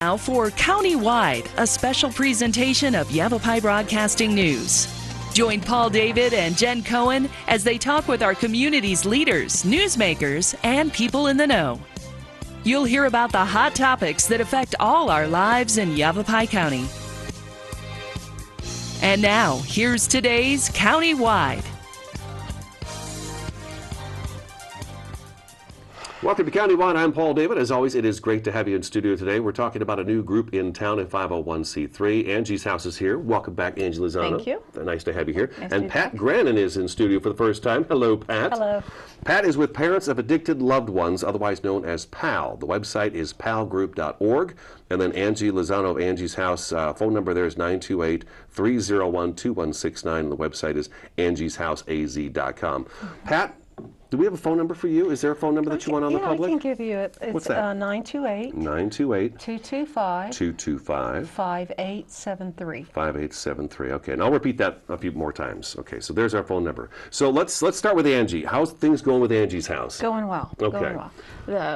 Now for Countywide, a special presentation of Yavapai Broadcasting News. Join Paul David and Jen Cohen as they talk with our community's leaders, newsmakers, and people in the know. You'll hear about the hot topics that affect all our lives in Yavapai County. And now, here's today's Countywide. Welcome to Countywide. I'm Paul David. As always, it is great to have you in studio today. We're talking about a new group in town, a 501c3. Angie's house is here. Welcome back, Angie Lozano. Thank you. Nice to have you here. Nice and Pat Grannon is in studio for the first time. Hello, Pat. Hello. Pat is with Parents of Addicted Loved Ones, otherwise known as PAL. The website is palgroup.org. And then Angie Lozano of Angie's house, phone number there is 928-301-2169. The website is angieshouseaz.com. Pat, do we have a phone number for you? Is there a phone number that you want on the public? I can give you it. It's What's that? 928-225-5873. 5873. Okay, and I'll repeat that a few more times. Okay, so there's our phone number. So let's start with Angie. How's things going with Angie's house? Going well. Okay. Going well.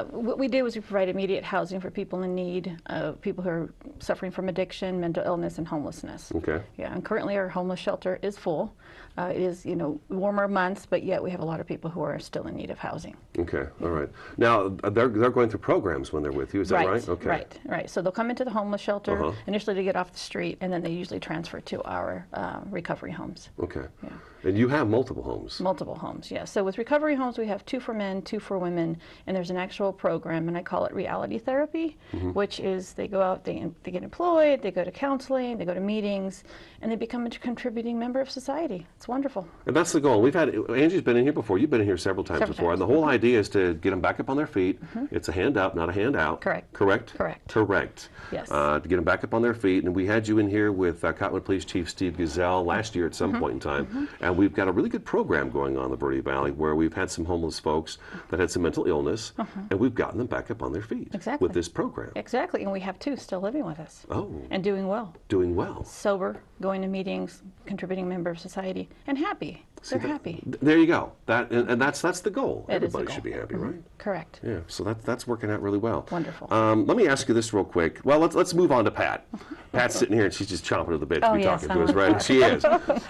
What we do is we provide immediate housing for people in need, people who are suffering from addiction, mental illness, and homelessness. Okay. Yeah, and currently our homeless shelter is full. It is, warmer months, but yet we have a lot of people who are still in need of housing. Okay, all right. Now, they're going through programs when they're with you, is that right? Okay. Right. So they'll come into the homeless shelter initially to get off the street, and then they usually transfer to our recovery homes. Okay. Yeah. And you have multiple homes. Multiple homes, yes. So with recovery homes, we have 2 for men, 2 for women, and there's an actual program, and I call it reality therapy, which is they go out, they get employed, they go to counseling, they go to meetings, and they become a contributing member of society. It's wonderful. And that's the goal. Angie's been in here before. You've been in here several times before. And the whole idea is to get them back up on their feet. It's a hand up, not a hand out. Correct. Correct? Correct. Correct. Yes. To get them back up on their feet. And we had you in here with Cottonwood Police Chief Steve Gazelle last year at some point in time. And we've got a really good program going on in the Verde Valley where we've had some homeless folks that had some mental illness, and we've gotten them back up on their feet with this program. Exactly. And we have 2 still living with us. Oh. And doing well. Doing well. Sober, going to meetings, contributing member of society, and happy. They're happy. There you go. And that's the goal. Everybody should be happy, right? Correct. Yeah. So that's working out really well. Wonderful. Let me ask you this real quick. Well, let's move on to Pat. Pat's sitting here and she's just chomping at the bit to be talking to us, right? She is.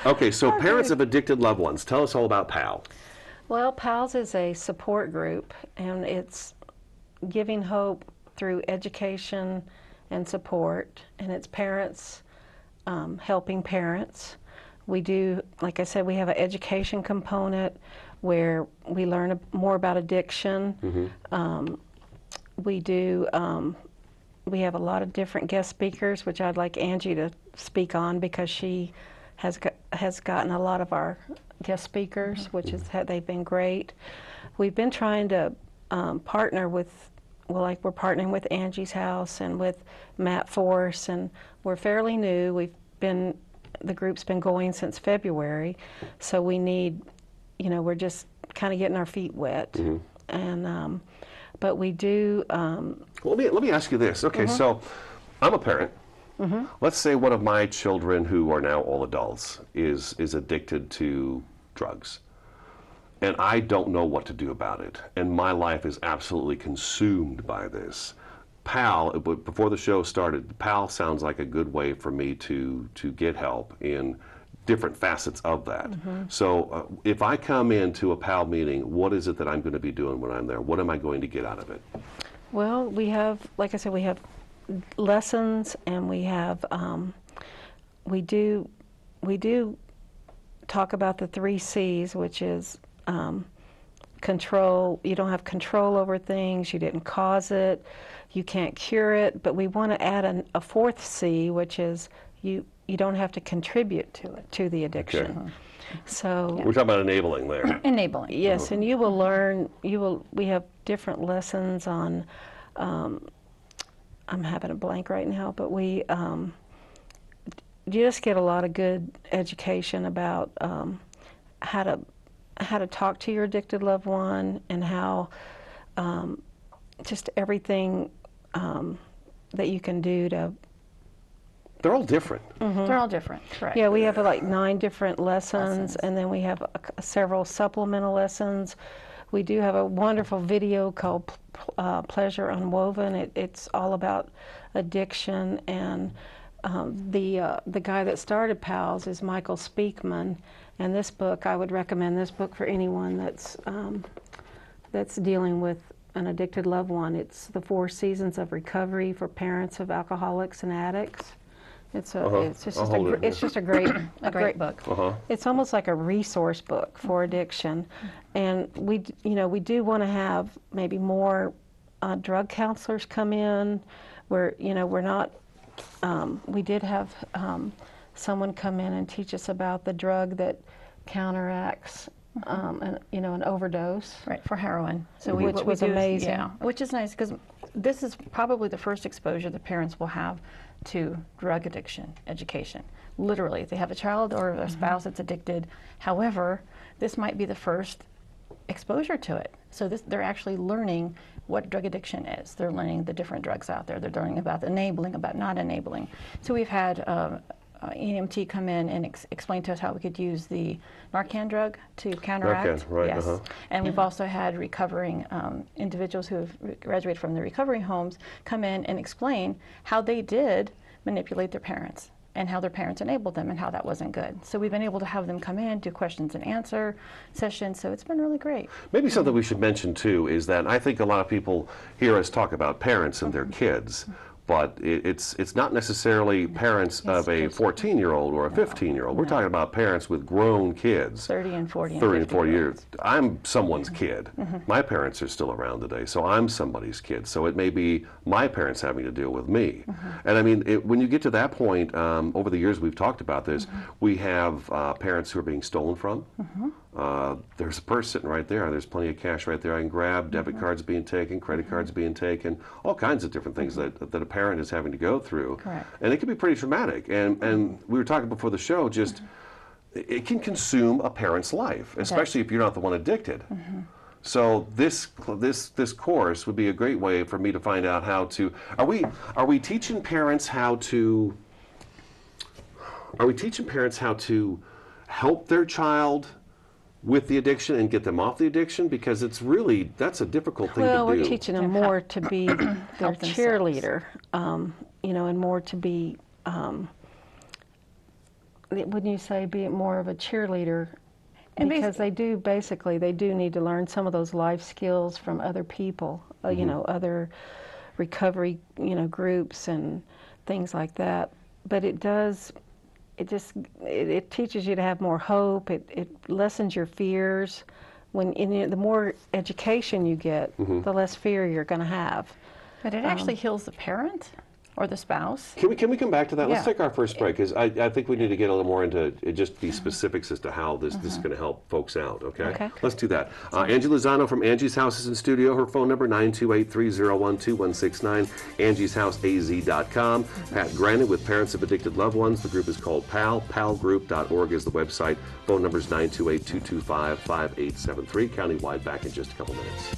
Okay. So Parents of Addicted Loved Ones. Tell us all about PAL. Well, PALS is a support group, and it's giving hope through education and support, and it's parents helping parents. We do, like I said, we have an education component where we learn more about addiction. We have a lot of different guest speakers, which I'd like Angie to speak on because she has gotten a lot of our guest speakers, which they've been great. We've been trying to partner with, we're partnering with Angie's House and with Matt Force, and we're fairly new. The group's been going since February, so we need, we're just kind of getting our feet wet. And but we do. Well, let me ask you this. Okay, so I'm a parent. Let's say one of my children, who are now all adults, is addicted to drugs, and I don't know what to do about it, and my life is absolutely consumed by this. PAL, before the show started, PAL sounds like a good way for me to get help in different facets of that. So if I come into a PAL meeting, what is it that I'm going to be doing when I'm there? What am I going to get out of it? Well, we have, like I said, we have lessons, and we have, we do talk about the 3 C's, which is control. You don't have control over things. You didn't cause it. You can't cure it. But we want to add a 4th C, which is you don't have to contribute to the addiction. Okay. So we're talking about enabling there. Enabling. Yes, and you will learn. We have different lessons on. I'm having a blank right now, but we just get a lot of good education about how to talk to your addicted loved one, and how just everything that you can do to. They're all different. They're all different, correct. Yeah, we have like 9 different lessons, and then we have several supplemental lessons We do have a wonderful video called Pleasure Unwoven. It's all about addiction, and the guy that started PALS is Michael Speakman, and this book, I would recommend this book for anyone that's dealing with an addicted loved one. It's The 4 Seasons of Recovery for Parents of Alcoholics and Addicts. It's just a great book. It's almost like a resource book for addiction, and we do want to have maybe more drug counselors come in. We're not. We did have someone come in and teach us about the drug that counteracts an overdose. Right, for heroin. So which was amazing. Yeah, which is nice because this is probably the first exposure the parents will have to drug addiction education. Literally, if they have a child or a spouse that's addicted. However, this might be the first exposure to it. So they're actually learning what drug addiction is. They're learning the different drugs out there. They're learning about enabling, about not enabling. So we've had EMT come in and explain to us how we could use the Narcan drug to counteract. Narcan, right, yes. And we've also had recovering individuals who have graduated from the recovery homes come in and explain how they did manipulate their parents and how their parents enabled them and how that wasn't good. So we've been able to have them come in, do questions and answer sessions, so it's been really great. Maybe something we should mention too is that I think a lot of people hear us talk about parents and their kids, but it's not necessarily parents of a 14-year-old or a 15-year-old. We're talking about parents with grown kids. 30 and 40 30 and 40 years. I'm someone's kid. My parents are still around today, so I'm somebody's kid. So it may be my parents having to deal with me. And I mean, when you get to that point, over the years we've talked about this, we have parents who are being stolen from. There's a purse sitting right there. There's plenty of cash right there I can grab. Debit cards being taken, credit cards being taken, all kinds of different things that a parent is having to go through. Correct. And it can be pretty traumatic. And we were talking before the show, just it can consume a parent's life, especially if you're not the one addicted. So this course would be a great way for me to find out how to. Are we teaching parents how to? Are we teaching parents how to help their child with the addiction and get them off the addiction? Because that's a difficult thing to do. Well, we're teaching them more to be their cheerleader, and more to be, wouldn't you say, be more of a cheerleader? And because they do need to learn some of those life skills from other people, other recovery, groups and things like that. But it teaches you to have more hope. It lessens your fears. The more education you get, the less fear you're going to have. But it actually heals the parent or the spouse. Can we come back to that? Let's take our first break, because I think we need to get a little more into just the specifics as to how this is going to help folks out, okay? Let's do that. Angie Lozano from Angie's House is in studio. Her phone number, 928-301-2169, angiesHouseAZ.com. Pat Grannon with Parents of Addicted Loved Ones. The group is called PAL. PALgroup.org is the website. Phone number is 928-225-5873. Countywide, back in just a couple minutes.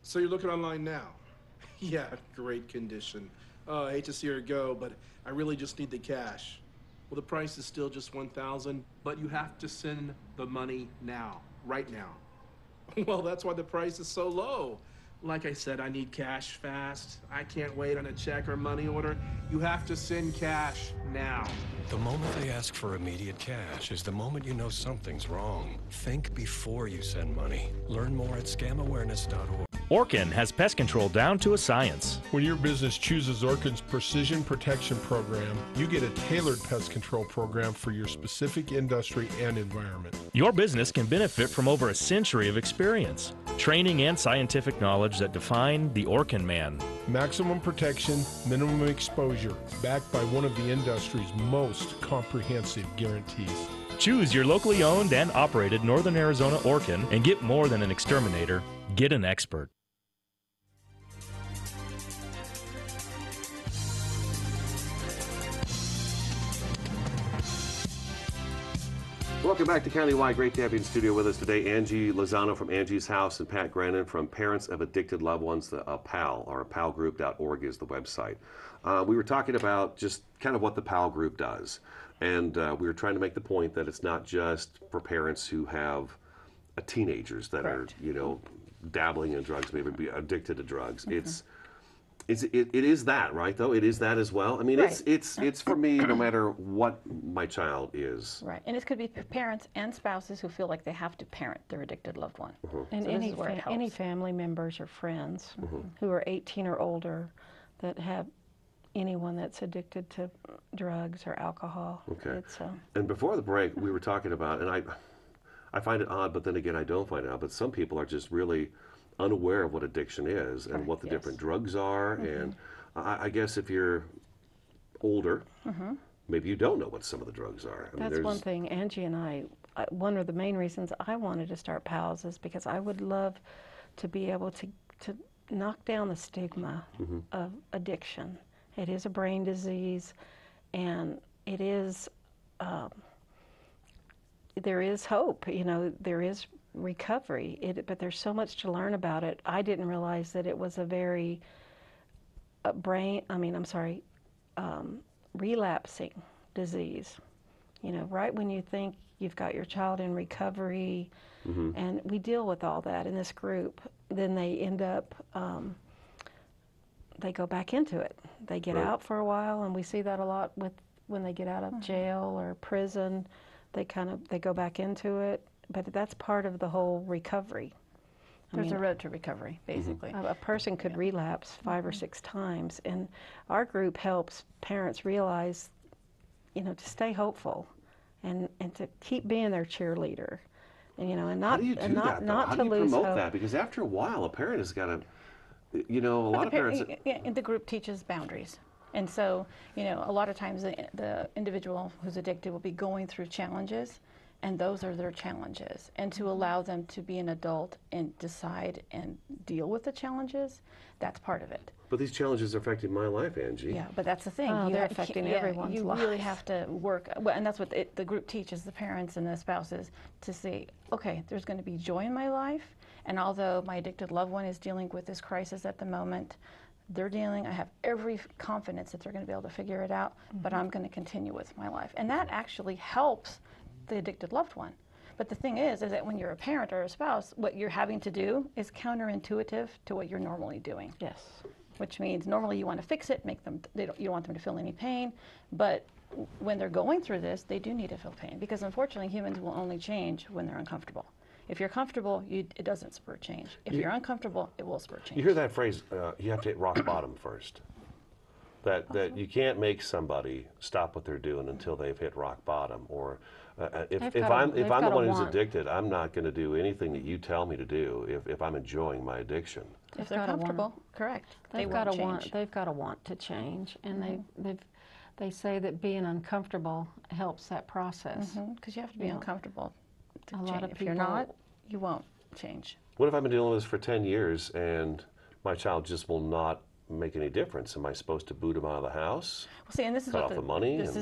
So you're looking online now? Yeah, great condition. I hate to see her go, but I really just need the cash. Well, the price is still just $1,000, but you have to send the money now, right now. Well, that's why the price is so low. Like I said, I need cash fast. I can't wait on a check or money order. You have to send cash now. The moment they ask for immediate cash is the moment you know something's wrong. Think before you send money. Learn more at scamawareness.org. Orkin has pest control down to a science. When your business chooses Orkin's Precision Protection Program, you get a tailored pest control program for your specific industry and environment. Your business can benefit from over a century of experience, training, and scientific knowledge that define the Orkin man. Maximum protection, minimum exposure, backed by one of the industry's most comprehensive guarantees. Choose your locally owned and operated Northern Arizona Orkin and get more than an exterminator. Get an expert. Welcome back to Countywide. Great to have you in studio with us today. Angie Lozano from Angie's House and Pat Grannon from Parents of Addicted Loved Ones, the PAL, or palgroup.org is the website. We were talking about just kind of what the PAL group does. And we were trying to make the point that it's not just for parents who have teenagers that Correct. are, you know, dabbling in drugs, maybe be addicted to drugs. It is that, right, though? It is that as well? I mean, Right. it's for me, no matter what my child is. Right, and it could be parents and spouses who feel like they have to parent their addicted loved one. And So this is where it any helps. family members or friends who are 18 or older that have anyone that's addicted to drugs or alcohol. Okay. It's, And before the break, we were talking about, and I find it odd, but then again, I don't find it odd, but some people are just really unaware of what addiction is and what the yes. different drugs are. And I guess if you're older, maybe you don't know what some of the drugs are. I mean, that's one thing. Angie and I, one of the main reasons I wanted to start PALS is because I would love to be able to knock down the stigma of addiction. It is a brain disease, and it is, there is hope, you know, there is recovery, but there's so much to learn about it. I didn't realize that it was a very relapsing disease. You know, right when you think you've got your child in recovery, and we deal with all that in this group, then they end up, they go back into it. They get out for a while, and we see that a lot with when they get out of jail or prison. They go back into it, but that's part of the whole recovery. There's a road to recovery, basically. A person could relapse 5 or 6 times, and our group helps parents realize, you know, to stay hopeful, and to keep being their cheerleader, and you know, and not How do you do that, though? How do you lose promote hope. that? Because after a while, a parent has got to, you know, a lot of parents. And the group teaches boundaries. And so, you know, a lot of times the individual who's addicted will be going through challenges, and those are their challenges. And to allow them to be an adult and decide and deal with the challenges, that's part of it. But these challenges are affecting my life, Angie. Yeah, but that's the thing. Oh, they're have- affecting yeah, everyone's You life. really have to work, well, and that's what the group teaches the parents and the spouses, to say, okay, there's going to be joy in my life, and although my addicted loved one is dealing with this crisis at the moment, I have every confidence that they're going to be able to figure it out, but I'm going to continue with my life. And that actually helps the addicted loved one. But the thing is that when you're a parent or a spouse, what you're having to do is counterintuitive to what you're normally doing. Yes. Which means normally you want to fix it, you don't want them to feel any pain, but when they're going through this, they do need to feel pain, because unfortunately humans will only change when they're uncomfortable. If you're comfortable, it doesn't spur change. If you're uncomfortable, it will spur change. You hear that phrase, you have to hit rock bottom first. That you can't make somebody stop what they're doing until they've hit rock bottom. Or if I'm the one who's addicted, I'm not going to do anything that you tell me to do if I'm enjoying my addiction. If they're comfortable, correct. They've got to want to change, and they say that being uncomfortable helps that process. Because you have to be uncomfortable to A change. lot of If you're people- not, you won't change. What if I've been dealing with this for 10 years and my child just will not make any difference? Am I supposed to boot him out of the house? Well, see, and this is Cut what off the money this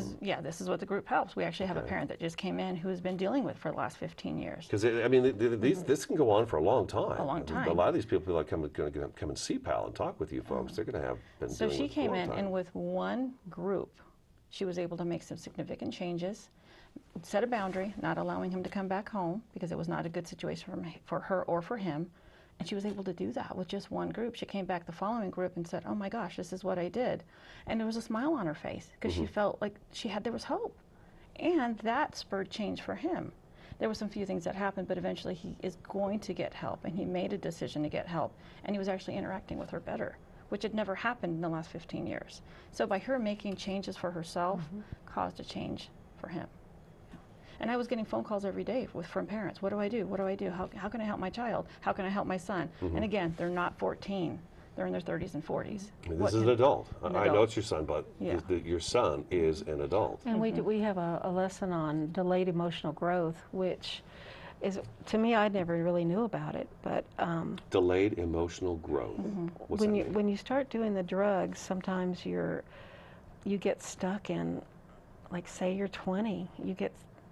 is what the group helps. We actually have a parent that just came in who has been dealing with for the last 15 years. Because I mean, this can go on for a long time. A long time. A lot of these people are going to come and see PAL and talk with you folks. They're going to have been So dealing she with it for a came long in, time. and with one group, she was able to make some significant changes, set a boundary, not allowing him to come back home because it was not a good situation for her or for him, And she was able to do that with just one group. She came back the following group and said, oh my gosh, this is what I did. And there was a smile on her face because she felt like there was hope. And that spurred change for him. There were some few things that happened, but eventually he is going to get help, and he made a decision to get help, and he was actually interacting with her better, which had never happened in the last 15 years. So by her making changes for herself caused a change for him. And I was getting phone calls every day from parents. What do I do? What do I do? How can I help my child? How can I help my son? And again, they're not 14. They're in their 30s and 40s. This is an adult. I know it's your son, but your son is an adult. And we have a lesson on delayed emotional growth, which is, to me, I never really knew about it. But delayed emotional growth. What's that mean? When you start doing the drugs, sometimes you get stuck in, like, say you're 20,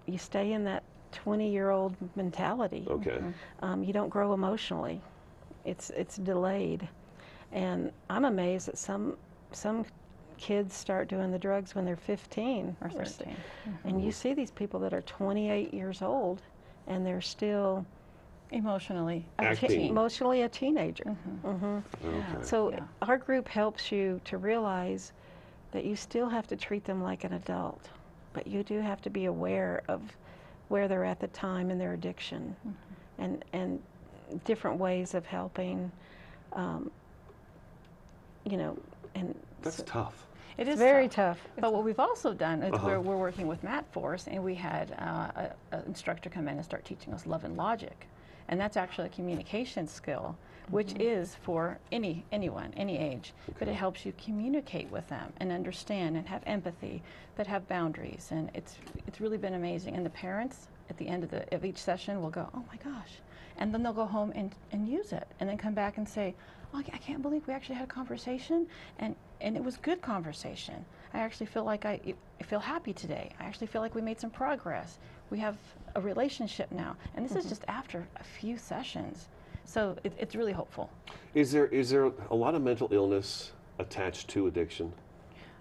you stay in that 20-year-old mentality. Okay. You don't grow emotionally. It's delayed. And I'm amazed that some kids start doing the drugs when they're 15 or 13. And you see these people that are 28 years old and they're still emotionally emotionally a teenager. Okay. So our group helps you to realize that you still have to treat them like an adult, but you do have to be aware of where they're at the time in their addiction, and different ways of helping. And that's tough. It is very tough. But what we've also done is we're working with Matt Force, and we had an instructor come in and start teaching us love and logic. And that's actually a communication skill, which is for anyone, any age. But it helps you communicate with them and understand and have empathy, but have boundaries. And it's really been amazing. And the parents at the end of each session will go, oh my gosh. And then they'll go home and use it, and then come back and say, oh, I can't believe we actually had a conversation, and it was good conversation. I actually feel like I feel happy today. I actually feel like we made some progress. We have a relationship now, and this is just after a few sessions. So it's really hopeful. Is there a lot of mental illness attached to addiction?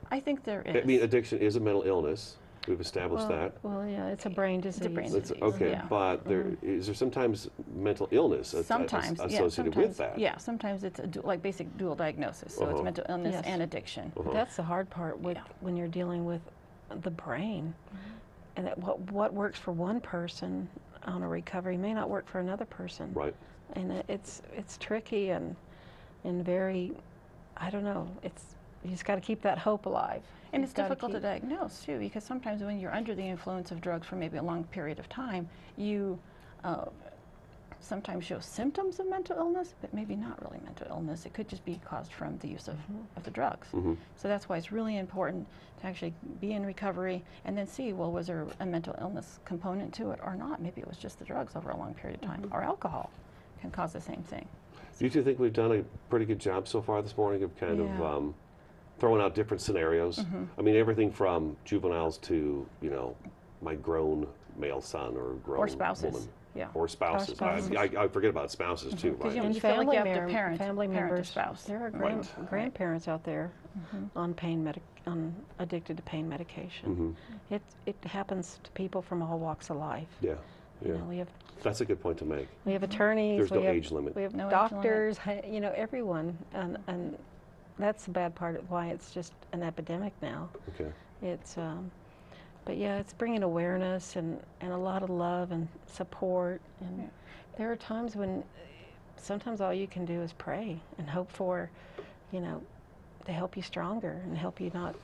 I think there is. I mean, addiction is a mental illness. We've established that. Well, yeah, it's a brain disease. It's a brain disease. Okay, but is there sometimes mental illness associated with that? Yeah, sometimes it's like basic dual diagnosis. So it's mental illness and addiction. That's the hard part when you're dealing with the brain, and that what works for one person on a recovery may not work for another person. Right. And it's tricky and very, I don't know. You just got to keep that hope alive. And it's difficult to diagnose, too, because sometimes when you're under the influence of drugs for maybe a long period of time, you sometimes show symptoms of mental illness, but maybe not really mental illness. It could just be caused from the use of the drugs. So that's why it's really important to actually be in recovery and then see, well, was there a mental illness component to it or not? Maybe it was just the drugs over a long period of time, or alcohol can cause the same thing. Do you think we've done a pretty good job so far this morning of kind of throwing out different scenarios? I mean, everything from juveniles to, my grown male son or grown spouses. woman. Yeah. Or spouses. I forget about spouses too, right? You feel like you have to parent members, or spouse. There are grandparents out there on addicted to pain medication. It happens to people from all walks of life. Yeah. That's a good point to make. We have attorneys. There's no age limit. We have doctors. Everyone, and that's the bad part of why it's just an epidemic now. Okay. It's, but yeah, it's bringing awareness and a lot of love and support. And there are times when sometimes all you can do is pray and hope for, to help you stronger and help you not.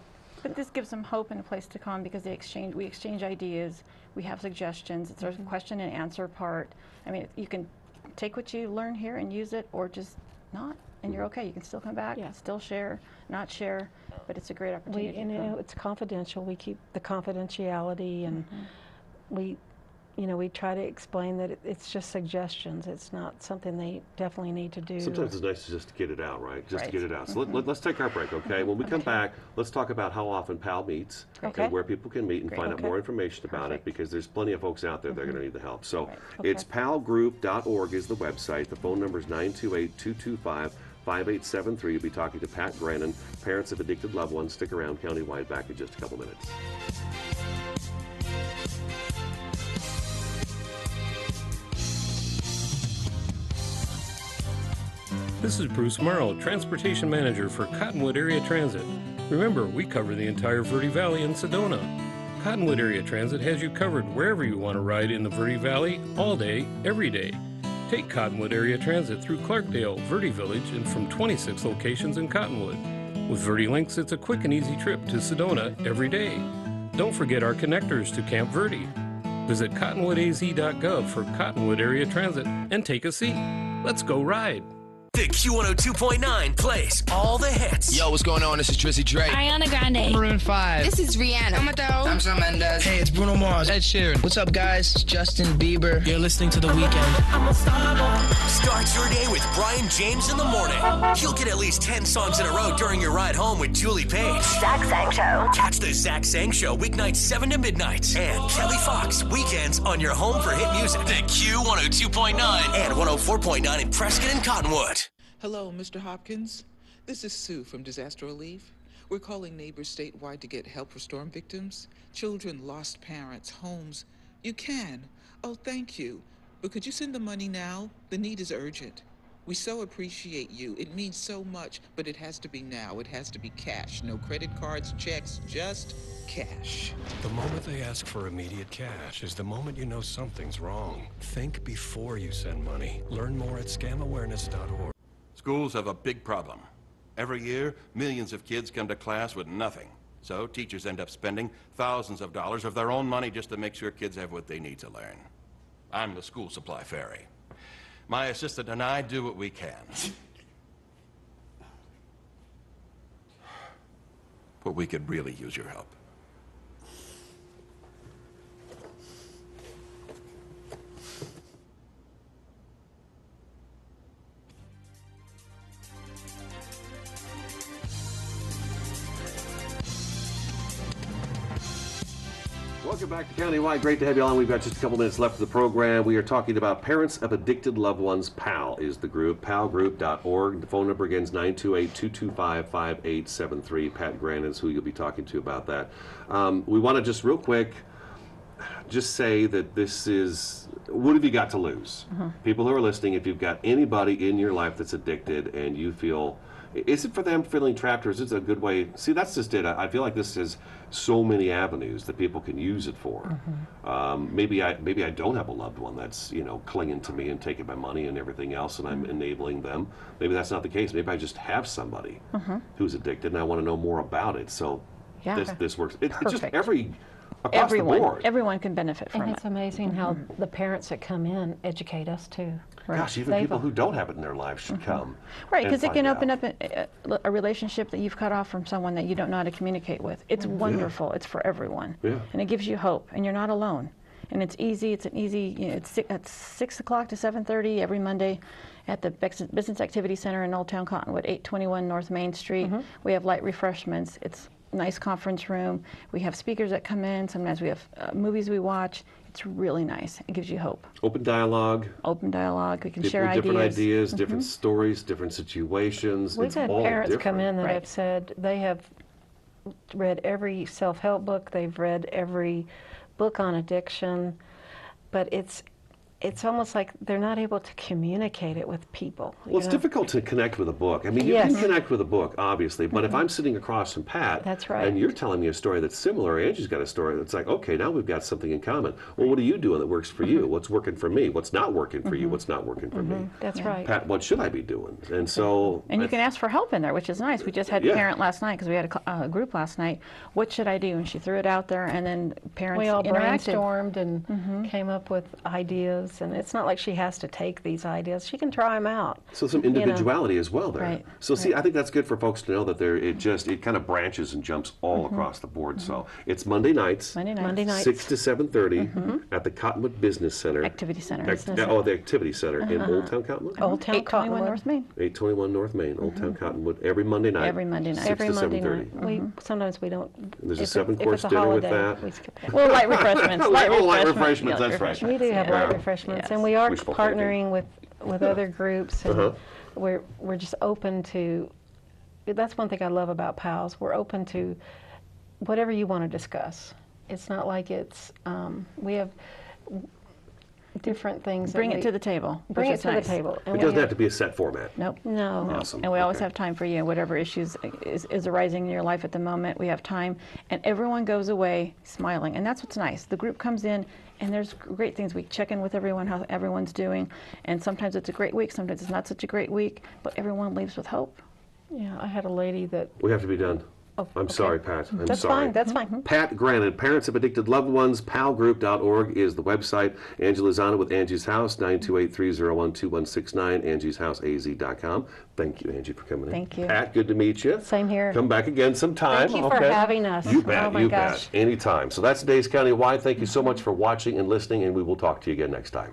But this gives them hope and a place to come because we exchange ideas, we have suggestions. It's a question and answer part. I mean, you can take what you learn here and use it, or just not. And you're okay. You can still come back, still share, not share, but it's a great opportunity. It's confidential. We keep the confidentiality, and we try to explain that it's just suggestions. It's not something they definitely need to do. Sometimes it's nice just to get it out, right? Just to get it out. So let's take our break, okay? When we come back, let's talk about how often PAL meets and where people can meet and find out more information about it, because there's plenty of folks out there that are going to need the help. So it's palgroup.org is the website. The phone number is 928-225-5873. You'll be talking to Pat Grannon, parents of addicted loved ones. Stick around, Countywide, back in just a couple minutes. This is Bruce Morrow, Transportation Manager for Cottonwood Area Transit. Remember, we cover the entire Verde Valley and Sedona. Cottonwood Area Transit has you covered wherever you want to ride in the Verde Valley, all day, every day. Take Cottonwood Area Transit through Clarkdale, Verde Village, and from 26 locations in Cottonwood. With Verde Links, it's a quick and easy trip to Sedona every day. Don't forget our connectors to Camp Verde. Visit cottonwoodaz.gov for Cottonwood Area Transit and take a seat. Let's go ride. The Q102.9 plays all the hits. Yo, what's going on? This is Drizzy Drake. Ariana Grande. Maroon 5. This is Rihanna. I'm Shawn Mendes. Hey, it's Bruno Mars. Ed Sheeran. What's up, guys? It's Justin Bieber. You're listening to The Weeknd. Start your day with Brian James in the morning. You'll get at least 10 songs in a row during your ride home with Julie Page. Zach Sang Show. Catch the Zach Sang Show weeknights 7 to midnight. And Kelly Fox weekends on your home for hit music. The Q102.9 and 104.9 in Prescott and Cottonwood. Hello, Mr. Hopkins. This is Sue from Disaster Relief. We're calling neighbors statewide to get help for storm victims. Children, lost parents, homes. You can. Oh, thank you. But could you send the money now? The need is urgent. We so appreciate you. It means so much, but it has to be now. It has to be cash. No credit cards, checks, just cash. The moment they ask for immediate cash is the moment you know something's wrong. Think before you send money. Learn more at scamawareness.org. Schools have a big problem. Every year, millions of kids come to class with nothing. So teachers end up spending thousands of dollars of their own money just to make sure kids have what they need to learn. I'm the school supply fairy. My assistant and I do what we can. But we could really use your help. Welcome back to Countywide. Great to have you on. We've got just a couple minutes left of the program. We are talking about Parents of Addicted Loved Ones. PAL is the group, palgroup.org. The phone number again is 928-225-5873. Pat Grannon is who you'll be talking to about that. We want to just real quick just say that this is, what have you got to lose? People who are listening, if you've got anybody in your life that's addicted and you feel, is it for them feeling trapped, or is it a good way? See, that's just it. I feel like this is so many avenues that people can use it for. Maybe I don't have a loved one that's, you know, clinging to me and taking my money and everything else, and I'm enabling them. Maybe that's not the case. Maybe I just have somebody who's addicted, and I want to know more about it. So this works. It's just across the board. Everyone can benefit from it. And it's amazing how the parents that come in educate us too. Gosh, even people who don't have it in their lives should come. Right, because it can open up a relationship that you've cut off from someone that you don't know how to communicate with. It's wonderful. It's for everyone. And it gives you hope, and you're not alone. And it's easy. It's an easy, you know, it's at 6 o'clock to 7:30 every Monday at the Business Activity Center in Old Town Cottonwood, 821 North Main Street. We have light refreshments. It's a nice conference room. We have speakers that come in. Sometimes we have movies we watch. It's really nice. It gives you hope. Open dialogue. Open dialogue. We can share ideas. Different ideas, different stories, different situations. We've had parents come in that have said they have read every self-help book. They've read every book on addiction, but it's almost like they're not able to communicate it with people. Well, it's difficult to connect with a book. I mean, you can connect with a book, obviously, but if I'm sitting across from Pat, and you're telling me a story that's similar, Angie's got a story that's like, okay, now we've got something in common. Well, what are you doing that works for you? What's working for me? What's not working for you? What's not working for me? That's right. Pat, what should I be doing? And so... And you can ask for help in there, which is nice. We just had a parent last night, because we had a group last night. What should I do? And she threw it out there, and then parents we all interacted. brainstormed and came up with ideas, and it's not like she has to take these ideas. She can try them out. So some individuality as well there. Right. So see, I think that's good for folks to know that it kind of branches and jumps all across the board. So it's Monday nights. 6 to 7:30 at the Cottonwood Business Center. Activity Center. The Activity Center in Old Town Cottonwood? Old Town 821 North Main. 821 North Main, Old Town Cottonwood, every Monday night. Every Monday night. 6 to 7:30. Sometimes we don't. And there's a 7-course dinner with that. We skip that. Well, light refreshments. light refreshments, that's right. We do have light refreshments, and we are partnering with other groups, and we're just open to. That's one thing I love about PALS. We're open to whatever you want to discuss. It's not like it's we have. different things. Bring it to the table. Bring it which is to nice. the table. It doesn't have to be a set format. Nope. No. Awesome. And we always Okay. have time for you. Whatever issues is arising in your life at the moment, we have time. And everyone goes away smiling. And that's what's nice. The group comes in, and there's great things. We check in with everyone, how everyone's doing. And sometimes it's a great week, sometimes it's not such a great week, but everyone leaves with hope. Yeah, I had a lady that. We have to be done. Oh, I'm okay. sorry, Pat. I'm That's sorry. fine. That's fine. Pat Grannon, Parents of Addicted Loved Ones, palgroup.org is the website. Angie Lozano with Angie's House, 928-301-2169, angieshouseaz.com. Thank you, Angie, for coming in. Thank you. Pat, good to meet you. Same here. Come back again sometime. Thank you for having us. You bet, Oh my you gosh. bet. Anytime. So that's today's Countywide. Thank you so much for watching and listening, and we will talk to you again next time.